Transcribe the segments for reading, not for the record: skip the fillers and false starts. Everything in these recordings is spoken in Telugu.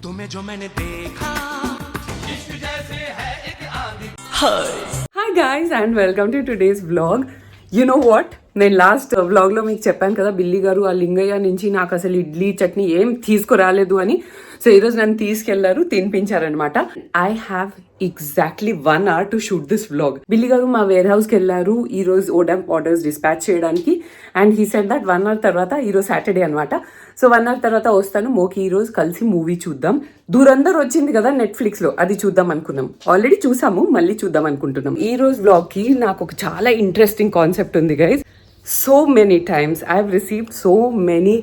तुम्हें जो मैंने देखा इश्क जैसे है एक आंधी. Hi guys and welcome to today's vlog. You know what, నేను లాస్ట్ వ్లాగ్లో మీకు చెప్పాను కదా బిల్లి గారు ఆ లింగయ్య నుంచి నాకు అసలు ఇడ్లీ చట్నీ ఏం తీసుకురాలేదు అని. సో ఈరోజు నన్ను తీసుకెళ్లారు, తినిపించారనమాట. I have exactly 1 hour to shoot this vlog. Billi గారు మా వేర్ హౌస్కి వెళ్ళారు ఈ రోజు ఓడామ్ ఆర్డర్స్ డిస్పాచ్ చేయడానికి. And he said that 1 hour తర్వాత, ఈరోజు సాటర్డే అనమాట, సో 1 hour తర్వాత వస్తాను, మోకి ఈ రోజు కలిసి మూవీ చూద్దాం. దూరందర్ వచ్చింది కదా నెట్ఫ్లిక్స్ లో, అది చూద్దాం అనుకున్నాం. ఆల్రెడీ చూసాము, మళ్ళీ చూద్దాం అనుకుంటున్నాం. ఈ రోజు వ్లాగ్ కి నాకు ఒక చాలా ఇంట్రెస్టింగ్ కాన్సెప్ట్ ఉంది guys. So many times I've received so many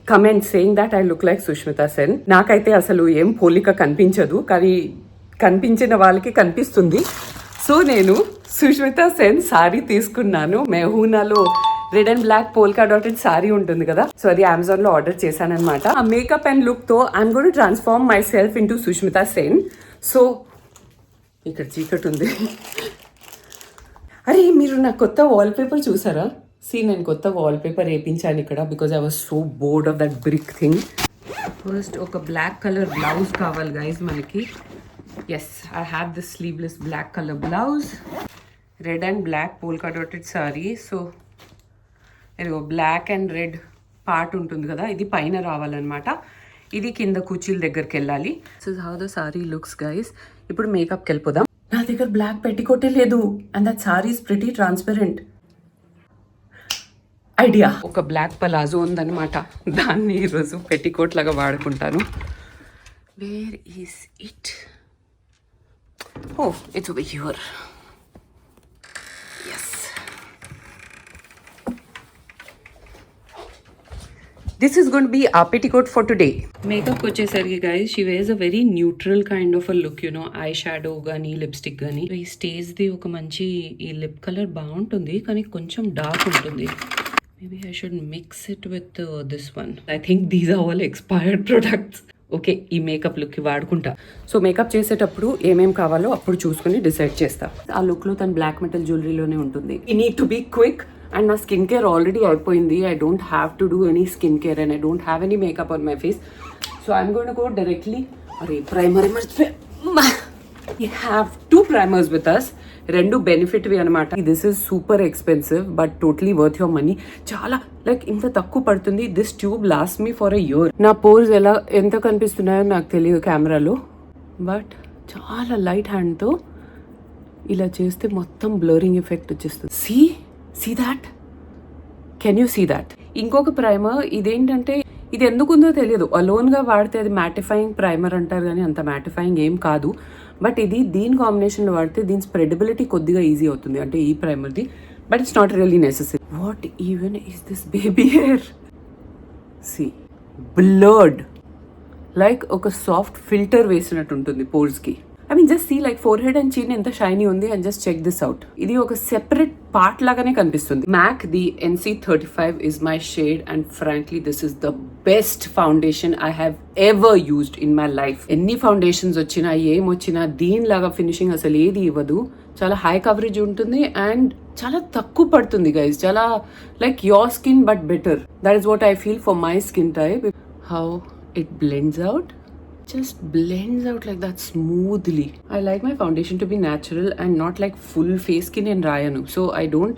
comments saying that I look like Sushmita Sen. నాకైతే అసలు ఏం పోలిక కనిపించదు, కానీ కనిపించిన వాళ్ళకి కనిపిస్తుంది. సో నేను సుష్మిత సెన్ సారీ తీసుకున్నాను. మెహూనాలో red and black polka dotted sari ఉంటుంది కదా, సో అది అమెజాన్ లో ఆర్డర్ చేశాను అనమాట. ఆ మేకప్ అండ్ లుక్ తో I'm going to transform myself into Sushmita Sen. So ఇక్కడ చీకటి ఉంది. అరే మీరు నా కొత్త వాల్ పేపర్ చూసారా? నేను కొత్త వాల్ పేపర్ వేయించాను ఇక్కడ, because I was so bored of that brick thing. First ఒక బ్లాక్ కలర్ బ్లౌజ్ కావాలి గైజ్ మనకి. Yes, I have this sleeveless black colour blouse, red and black polka dotted sari. So ఇదిగో బ్లాక్ అండ్ రెడ్ పార్ట్ ఉంటుంది కదా, ఇది పైన రావాలన్నమాట, ఇది కింద కుర్చీల దగ్గరికి వెళ్ళాలి. This is how the sari looks guys. ఇప్పుడు మేకప్కి వెళ్ళిపోదాం. నా దగ్గర బ్లాక్ పెట్టికోటే లేదు, and that sari is pretty transparent. Idea, ఒక బ్లాక్ పలాజో ఉందన్నమాట, దాన్ని ఈరోజు పెట్టికోట్ లాగా వాడుకుంటాను. Where is it? Oh, it's over here. Yes, this is going to be a petticoat for today. Makeup వచ్చేసరికి guys she wears a very neutral kind of a look, you know, eye shadow కానీ లిప్స్టిక్ కానీ. ఈ స్టేజ్ ది ఒక మంచి, ఈ లిప్ కలర్ బాగుంటుంది కానీ కొంచెం డార్క్ ఉంటుంది. Maybe I should mix it with this one. I think these are all expired products. Okay, ఈ మేకప్ లుక్కి వాడుకుంటా. సో మేకప్ చేసేటప్పుడు ఏమేం కావాలో అప్పుడు చూసుకుని డిసైడ్ చేస్తా. ఆ లుక్లో తను బ్లాక్ మెటల్ జ్యువెలరీలోనే ఉంటుంది. I need to be quick. And నా స్కిన్ కేర్ ఆల్రెడీ అయిపోయింది. I don't have to do any skin care and I don't have any makeup on my face. So I'm going to go directly. అరే ప్రైమర్ మర్చిపోయా. We have 2 primers with us. రెండు బెనిఫిట్వి అనమాట. This is super expensive but totally worth your money. చాలా లైక్ ఇంత తక్కువ పడుతుంది. This tube last me for a year. నా పోర్స్ ఎంత కనిపిస్తున్నాయో నాకు తెలియదు కెమెరాలో, బట్ చాలా లైట్ హ్యాండ్తో ఇలా చేస్తే మొత్తం బ్లరింగ్ ఎఫెక్ట్ వచ్చేస్తుంది. See that, can you see that? ఇంకొక ప్రైమర్ ఇదేంటంటే, ఇది ఎందుకుందో తెలియదు, అలోన్గా వాడితే అది మ్యాటిఫైయింగ్ ప్రైమర్ అంటారు కానీ అంత మ్యాటిఫైయింగ్ ఏం కాదు. బట్ ఇది దీని కాంబినేషన్లో వాడితే దీని స్ప్రెడబిలిటీ కొద్దిగా ఈజీ అవుతుంది, అంటే ఈ ప్రైమర్ది. But it's not really necessary. What even is this baby hair? See, blurred, like ఒక సాఫ్ట్ ఫిల్టర్ వేసినట్టు ఉంటుంది పోర్స్కి. I mean just see like forehead and chin ఎంత షైనీ ఉంది, and just check this out. ఇది ఒక సెపరేట్ పార్ట్ లాగానే కనిపిస్తుంది. MAC the NC35 is my shade and frankly this is the best foundation I have ever used in my life. ఎన్ని ఫౌండేషన్స్ వచ్చినా ఏం వచ్చినా దీనిలాగా ఫినిషింగ్ అసలు ఏది ఇవ్వదు. చాలా హై కవరేజ్ ఉంటుంది అండ్ చాలా తక్కువ పడుతుంది గైస్. చాలా like your skin but better. That is what I feel for my skin type. How it blends out, just blends out like that smoothly. I like my foundation to be natural and not like full face skin and rayanu, so I don't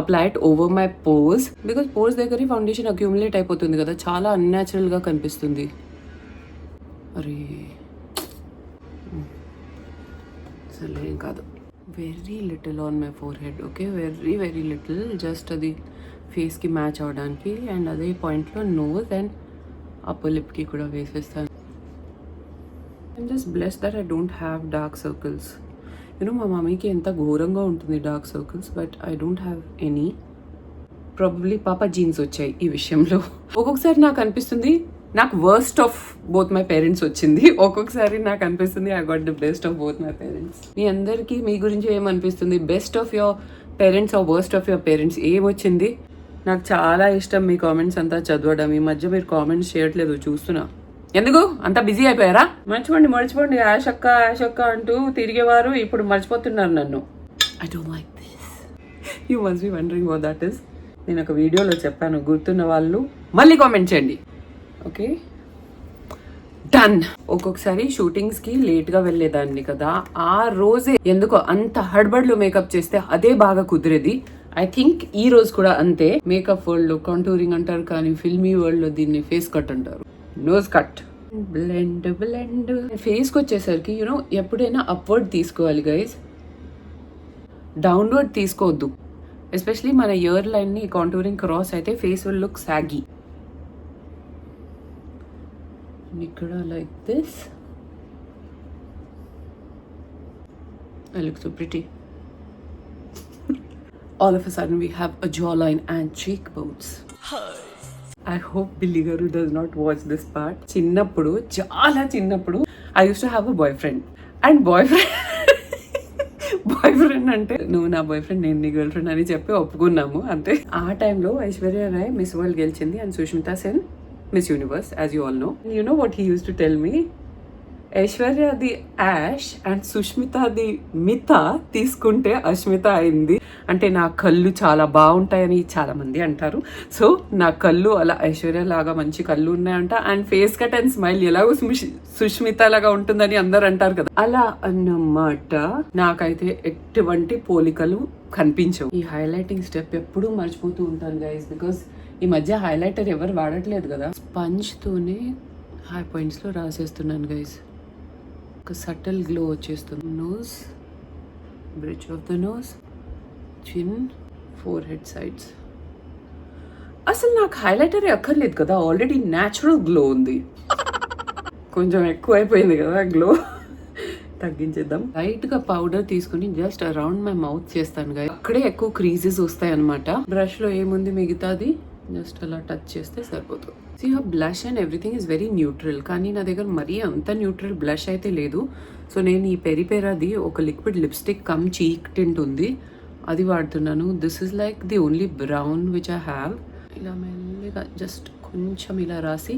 apply it over my pores because pores దగ్గర ఫౌండేషన్ అక్యూములేట్ అయిపోతుంది కదా, చాలా అన్యాచురల్ గా కనిపిస్తుంది. అరే అసలు ఏం కాదు. Very little on my four head, okay, very very little, just అది ఫేస్కి మ్యాచ్ అవడానికి. అండ్ అదే పాయింట్లో నోస్ అండ్ అప్పర్ లిప్కి కూడా వేసేస్తాను. I'm just blessed that I don't have dark circles. You know, మా మమ్మీకి ఎంత ఘోరంగా ఉంటుంది dark circles, but I don't have any. Probably పాప జీన్స్ వచ్చాయి ఈ విషయంలో. ఒక్కొక్కసారి నాకు అనిపిస్తుంది నాకు worst of both my parents వచ్చింది, ఒక్కొక్కసారి నాకు అనిపిస్తుంది I got the best of both my parents. మీ అందరికీ మీ గురించి ఏమనిపిస్తుంది? Best of your parents or worst of your parents? ఏమొచ్చింది? నాకు చాలా ఇష్టం మీ కామెంట్స్ అంతా చదవడం. ఈ మధ్య మీరు కామెంట్స్ చేయట్లేదు, చూస్తున్నా. ఎందుకు అంత బిజీ అయిపోయారా? మర్చిపోండి యాష్ అక్క అంటూ తిరిగేవారు ఇప్పుడు మర్చిపోతున్నారు నన్ను. I don't like this. You must be wondering what that is. నేను ఒక వీడియోలో చెప్పాను, గుర్తున్న వాళ్ళు మళ్ళీ కామెంట్ చేయండి. Okay, done. డన్. ఒక్కొక్కసారి షూటింగ్స్ కి లేట్ గా వెళ్లేదాన్ని కదా, ఆ రోజే ఎందుకో అంత హడ్బడ్లో మేకప్ చేస్తే అదే బాగా కుదిరేది. ఐ థింక్ ఈ రోజు కూడా అంతే. మేకప్ వరల్డ్ లో కాంటూరింగ్ అంటారు, కానీ ఫిల్మీ వరల్డ్ లో దీన్ని ఫేస్ కట్ అంటారు. Nose cut, blend blend. Face కి వచ్చేసరికి యూనో ఎప్పుడైనా అప్వర్డ్ తీసుకోవాలి గైస్, డౌన్వర్డ్ తీసుకోవద్దు. ఎస్పెషలీ మన ఇయర్ లైన్ ని కాంటూరింగ్ క్రాస్ అయితే ఫేస్ విల్ లుక్ సాగి. ఇక్కడ like this, I look so pretty. All of a sudden we have a jawline and cheekbones. I hope Billy Garu does not watch this part. చిన్నప్పుడు, చాలా చిన్నప్పుడు I used to have a boyfriend. And boyfriend అంటే నువ్వు నా బాయ్ ఫ్రెండ్, నేను నీ గర్ల్ ఫ్రెండ్ అని చెప్పి ఒప్పుకున్నాము అంతే. ఆ టైంలో ఐశ్వర్య రాయ్ మిస్ వరల్డ్ గెలిచింది and Sushmita Sen Miss Universe, as you all know. You know what he use to tell me, ఐశ్వర్యది యాష్ అండ్ సుష్మితాది మిత తీసుకుంటే అష్మిత అయింది. అంటే నా కళ్ళు చాలా బాగుంటాయని చాలా మంది అంటారు. సో నా కళ్ళు అలా ఐశ్వర్య లాగా మంచి కళ్ళు ఉన్నాయంట. And face cut and smile ఎలాగో సుష్మిత లాగా ఉంటుందని అందరు అంటారు కదా, అలా అన్నమాట. నాకైతే ఎటువంటి పోలికలు కనిపించవు. ఈ హైలైటింగ్ స్టెప్ ఎప్పుడూ మర్చిపోతూ ఉంటాను గైస్, బికాస్ ఈ మధ్య హైలైటర్ ఎవరు వాడట్లేదు కదా. స్పంజ్ తోనే హై పాయింట్స్ లో రాసేస్తున్నాను గైస్. ఒక సటిల్ గ్లో వచ్చేస్తుంది. Nose, bridge of the nose, chin, forehead sides. అసలు నాకు హైలైటర్ అక్కర్లేదు కదా, ఆల్రెడీ న్యాచురల్ గ్లో ఉంది. కొంచెం ఎక్కువ అయిపోయింది కదా గ్లో, తగ్గించేద్దాం. లైట్ గా పౌడర్ తీసుకుని జస్ట్ అరౌండ్ మై మౌత్ చేస్తాను కదా, అక్కడే ఎక్కువ క్రీజెస్ వస్తాయి అనమాట. బ్రష్ లో ఏముంది మిగతాది జస్ట్ అలా టచ్ చేస్తే సరిపోతుంది. See her blush and everything is very neutral, కానీ నా దగ్గర మరీ అంత న్యూట్రల్ బ్లష్ అయితే లేదు. సో నేను ఈ పెరిపెరాది ఒక liquid lipstick cum cheek tint ఉంది, అది వాడుతున్నాను. This is like the only brown which I have. ఇలా మెల్లిగా జస్ట్ కొంచెం ఇలా రాసి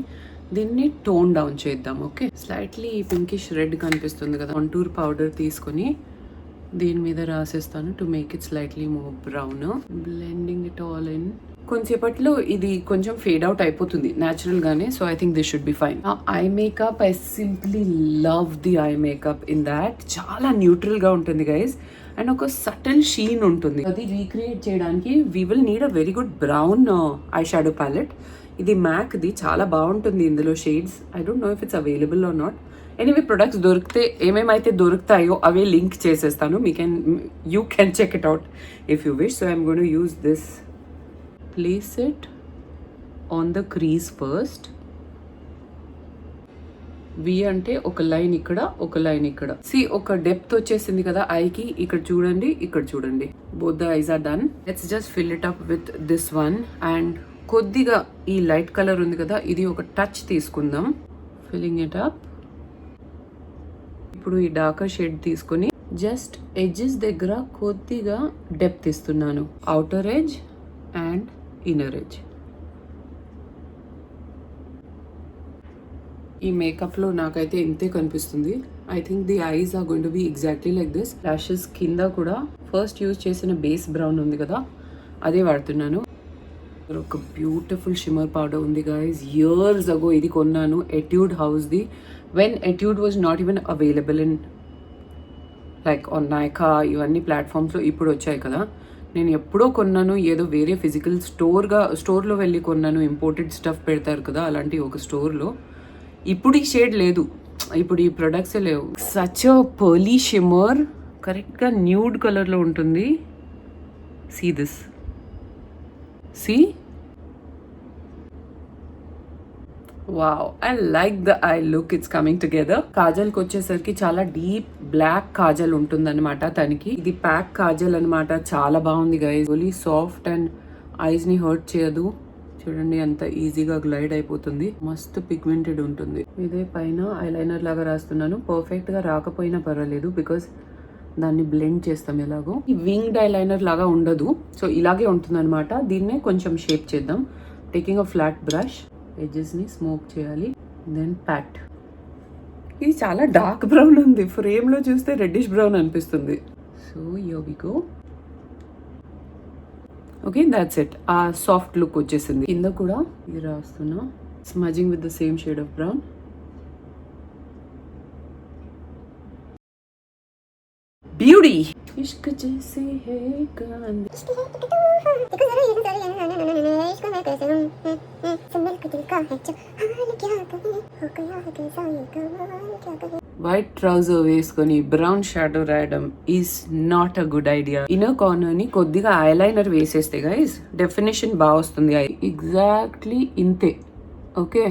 దీన్ని టోన్ డౌన్ చేద్దాం. ఓకే, స్లైట్లీ పింకిష్ రెడ్ కనిపిస్తుంది కదా, కాంటూర్ పౌడర్ తీసుకొని దీని మీద రాసేస్తాను to make it slightly more brown. Blending it all in. కొంచెంసేపట్లో ఇది కొంచెం ఫేడ్ అవుట్ అయిపోతుంది న్యాచురల్ గానే. So I think this should be fine. Eye makeup, I simply love the eye makeup in that. చాలా న్యూట్రల్ గా ఉంటుంది గైస్, అండ్ ఒక సటిల్ షీన్ ఉంటుంది. అది రీక్రియేట్ చేయడానికి we will need a very good brown eye shadow palette. ఇది మ్యాక్ ది, చాలా బాగుంటుంది ఇందులో షేడ్స్. I don't know if it's available or not. Anyway products దొరికితే ఏమేమైతే దొరుకుతాయో అవే లింక్ చేసేస్తాను. You can check it out if you wish. So I'm going to use this. Place it on the crease first. V అంటే ఒక లైన్ ఇక్కడ, ఒక లైన్ ఇక్కడ. సి ఒక డెప్త్ వచ్చేసింది కదా ఐకి. ఇక్కడ చూడండి, ఇక్కడ చూడండి. Both the eyes are done. Let's just fill it up with this one. And కొద్దిగా ఈ లైట్ కలర్ ఉంది కదా, ఇది ఒక టచ్ తీసుకుందాం. Filling it up. ఇప్పుడు ఈ డార్కర్ షేడ్ తీసుకొని జస్ట్ ఎడ్జెస్ దగ్గర కొద్దిగా డెప్త్ ఇస్తున్నాను. Outer edge and inner edge. ఈ మేకప్ లో నాకైతే ఇంతే కనిపిస్తుంది. I think the eyes are going to be exactly like this. Lashes కింద కూడా ఫస్ట్ యూజ్ చేసిన బేస్ బ్రౌన్ ఉంది కదా, అదే వాడుతున్నాను. ఒక బ్యూటిఫుల్ షిమ్మర్ పౌడర్ ఉంది గైస్, ఇయర్స్ అగో ఇది కొన్నాను, ఎట్యూడ్ హౌస్ ది. When Etude was not even available in like on Nykaa ఇవన్నీ ప్లాట్ఫామ్స్లో. ఇప్పుడు వచ్చాయి కదా, నేను ఎప్పుడో కొన్నాను, ఏదో వేరే ఫిజికల్ స్టోర్లో వెళ్ళి కొన్నాను. ఇంపోర్టెడ్ స్టఫ్ పెడతారు కదా, అలాంటి ఒక స్టోర్లో. ఇప్పుడు ఈ షేడ్ లేదు, ఇప్పుడు ఈ ప్రొడక్ట్సే లేవు. సచ్ అ పర్లీ షిమ్మర్, కరెక్ట్గా న్యూడ్ కలర్లో ఉంటుంది. See this, see, wow, I like the eye look. It's coming together. Kajal కి వచ్చేసరికి చాలా డీప్ బ్లాక్ కాజల్ ఉంటుంది అనమాట తనకి. ఇది ప్యాక్ కాజల్ అనమాట, చాలా బాగుంది guys. Only soft and ice ని హర్ట్ చేయదు. చూడండి ఎంత ఈజీగా గ్లైడ్ అయిపోతుంది. మస్తు పిగ్మెంటెడ్ ఉంటుంది. ఇదే పైన ఐలైనర్ లాగా రాస్తున్నాను. పర్ఫెక్ట్ గా రాకపోయినా పర్వాలేదు, బికాస్ దాన్ని బ్లెండ్ చేస్తాం ఎలాగో. ఈ వింగ్డ్ ఐలైనర్ లాగా ఉండదు, సో ఇలాగే ఉంటుంది అనమాట. దీన్నే కొంచెం షేప్ చేద్దాం. Taking a flat brush, edges ని స్మోక్ చేయాలి. Then pat. ఇది చాలా డార్క్ బ్రౌన్ ఉంది, ఫ్రేమ్ లో చూస్తే రెడ్డిష్ బ్రౌన్ అనిపిస్తుంది. So here we go. Okay, that's it. ఆ సాఫ్ట్ లుక్ వచ్చేసింది. కింద కూడా ఇది రాస్తున్నా, smudging with the same shade of brown. Beauty. ఇష్క్ జైసే హై గాంధీ. వైట్ ట్రౌజర్ వేసుకొని బ్రౌన్ షాడో రాయడం is not a good idea. Inner corner ని కొద్దిగా ఐలైనర్ వేసేస్తే గైస్ డెఫినేషన్ బాగా వస్తుంది. ఎగ్జాక్ట్లీ ఇంతే. ఓకే,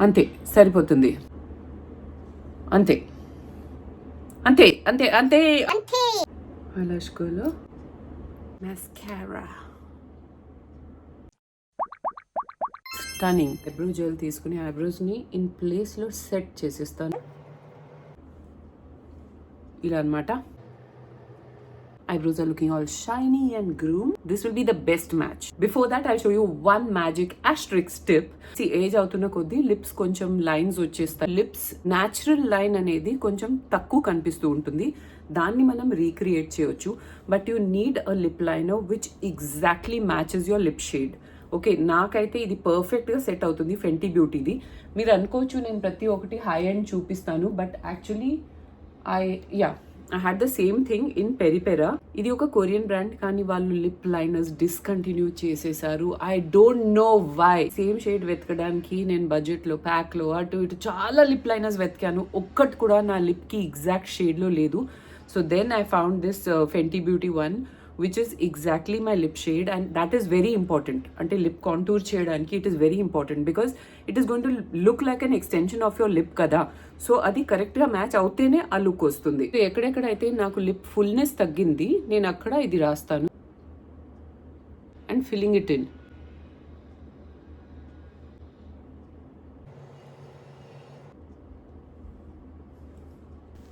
అంతే సరిపోతుంది. అంతే అంతే అంతే అంతే అంతే. Eyelash colour, mascara, stunning. Eyebrow gel తీసుకుని ఐబ్రోస్ ని ఇన్ ప్లేస్ లో సెట్ చేసేస్తాను ఇలా అన్నమాట. Eyebrows are looking all shiny and groomed. This will be the best match. Before that, I'll show you one magic asterisk tip. See, age అవుతున్న కొద్దీ lips కొంచెం lines వచ్చేస్తాయి. Lips natural line అనేది కొంచెం తక్కువ కనిపిస్తూ ఉంటుంది. దాన్ని మనం recreate చేయొచ్చు. But you need a lip liner which exactly matches your lip shade. Okay, నాకైతే ఇది పర్ఫెక్ట్గా సెట్ అవుతుంది ఫెంటీ బ్యూటీది. మీరు అనుకోవచ్చు నేను ప్రతి ఒక్కటి హై ఎండ్ చూపిస్తాను, but actually I had the same thing in Peripera. ఇది ఒక కొరియన్ బ్రాండ్, కానీ వాళ్ళు లిప్ లైనర్స్ డిస్కంటిన్యూ చేసేసారు. I don't know why. Same shade వెతకడానికి నేను బడ్జెట్ లో ప్యాక్ లో అటు ఇటు చాలా లిప్ లైనర్స్ వెతికాను, ఒక్కటి కూడా నా లిప్ కి ఎగ్జాక్ట్ షేడ్ లో లేదు. So then I found this Fenty Beauty one which is exactly my lip shade, and that is very important. Ante lip contour cheyadaniki it is very important because it is going to look like an extension of your lip kada. So adi correct ga match avutene aa look vastundi. So ekkadekadaithe naaku lip fullness taggindi nenu akkada idi rastanu and filling it in.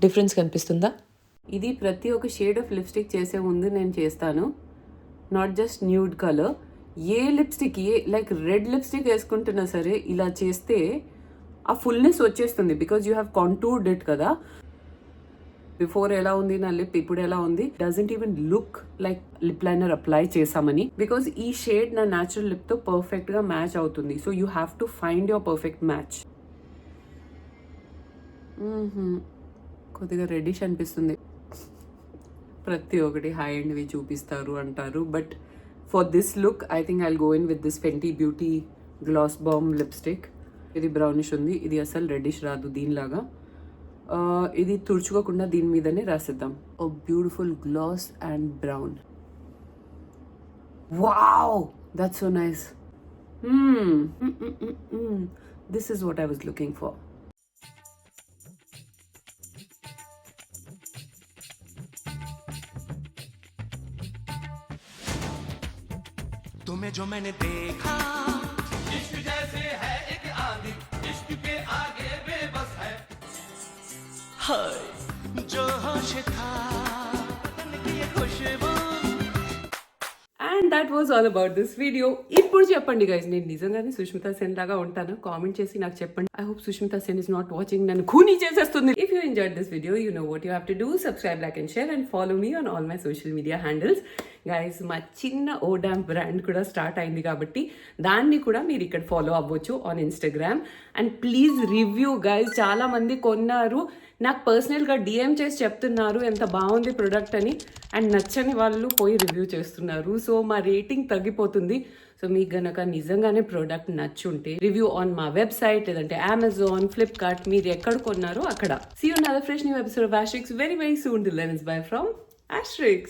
Difference కనిపిస్తుందా? ఇది ప్రతి ఒక్క షేడ్ ఆఫ్ లిప్స్టిక్ చేసే ముందు నేను చేస్తాను, not just nude colour. A lipstick like red lipstick వేసుకుంటున్నా సరే ఇలా చేస్తే ఆ ఫుల్నెస్ వచ్చేస్తుంది, because you have contoured it కదా. బిఫోర్ ఎలా ఉంది నా లిప్, ఇప్పుడు ఎలా ఉంది, doesn't even look like lip liner apply చేసామని, బికాజ్ ఈ షేడ్ నా న్యాచురల్ లిప్ తో పర్ఫెక్ట్ గా మ్యాచ్ అవుతుంది. So you have to find your perfect match. కొద్దిగా రెడ్డిష్ అనిపిస్తుంది, ప్రతి ఒక్కటి హై ఎండ్వి చూపిస్తారు అంటారు, but for this look I think I'll go in with this Fenty beauty glass balm lipstick. ఇది బ్రౌనిష్ ఉంది, ఇది అసలు రెడ్డిష్ రాదు దీనిలాగా. ఇది తుడుచుకోకుండా దీని మీదనే రాసేద్దాం. Oh beautiful gloss and brown. Wow, that's so nice. This is what I was looking for. तुम्हें जो मैंने देखा, इश्क जैसे है एक आंधी, इश्क के आगे बेबस है, हाय जो होश था तन की ये खुशबू. And that was all about this video. ఇప్పుడు చెప్పండి గైస్, నేను నిజంగానే సుష్మితా సేన్ లాగా ఉంటాను? కామెంట్ చేసి నాకు చెప్పండి. I hope Sushmita Sen is not watching, నన్ను ఖూనీ చేసేస్తుంది. If you enjoyed this video, you know what you have to do. Subscribe, like and share and follow me on all my social media handles. Guys, మా చిన్న ఓడామ్ బ్రాండ్ కూడా స్టార్ట్ అయింది కాబట్టి దాన్ని కూడా మీరు ఇక్కడ ఫాలో అవ్వచ్చు on Instagram. And please review guys. చాలా మంది కొన్నారు, నాకు పర్సనల్గా డిఎం చేసి చెప్తున్నారు ఎంత బాగుంది ప్రోడక్ట్ అని, అండ్ నచ్చని వాళ్ళు పోయి రివ్యూ చేస్తున్నారు. సో మా రేటింగ్ తగ్గిపోతుంది. సో మీకు గనక నిజంగానే ప్రోడక్ట్ నచ్చుంటే రివ్యూ ఆన్ మా వెబ్సైట్, లేదంటే అమెజాన్, ఫ్లిప్కార్ట్, మీరు ఎక్కడ కొన్నారో అక్కడ. See you in another fresh new episode of Asterix very very soon. Till then, it's bye from Asterix.